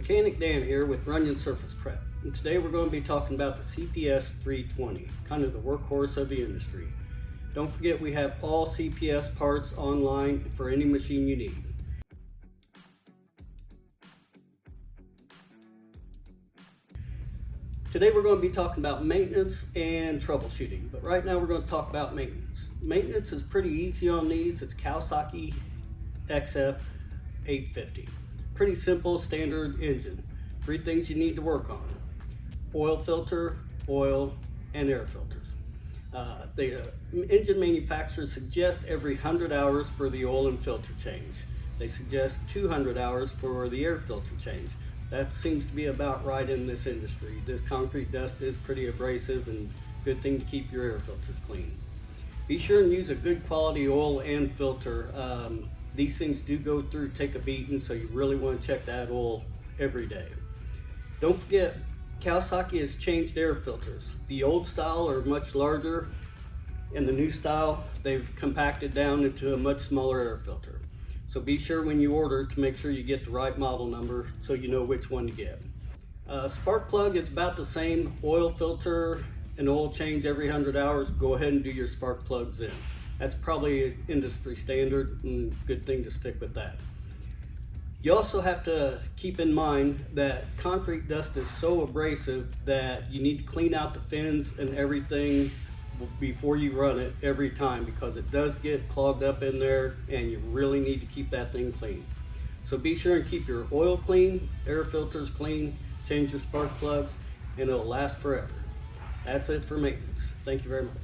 Mechanic Dan here with Runyon Surface Prep, and today we're going to be talking about the CPS 320, kind of the workhorse of the industry. Don't forget we have all CPS parts online for any machine you need. Today we're going to be talking about maintenance and troubleshooting, but right now we're going to talk about maintenance. Maintenance is pretty easy on these. It's Kawasaki XF 850. Pretty simple, standard engine. 3 things you need to work on: oil filter, oil, and air filters. The engine manufacturers suggest every 100 hours for the oil and filter change. They suggest 200 hours for the air filter change. That seems to be about right in this industry. This concrete dust is pretty abrasive, and good thing to keep your air filters clean. Be sure and use a good quality oil and filter. These things do go through, take a beating, so you really want to check that oil every day. Don't forget, Kawasaki has changed air filters. The old style are much larger, and the new style, they've compacted down into a much smaller air filter. So be sure when you order to make sure you get the right model number so you know which one to get. Spark plug is about the same. Oil filter and oil change every 100 hours. Go ahead and do your spark plugs in. That's probably industry standard, and good thing to stick with that. You also have to keep in mind that concrete dust is so abrasive that you need to clean out the fins and everything before you run it every time, because it does get clogged up in there and you really need to keep that thing clean. So be sure and keep your oil clean, air filters clean, change your spark plugs, and it'll last forever. That's it for maintenance. Thank you very much.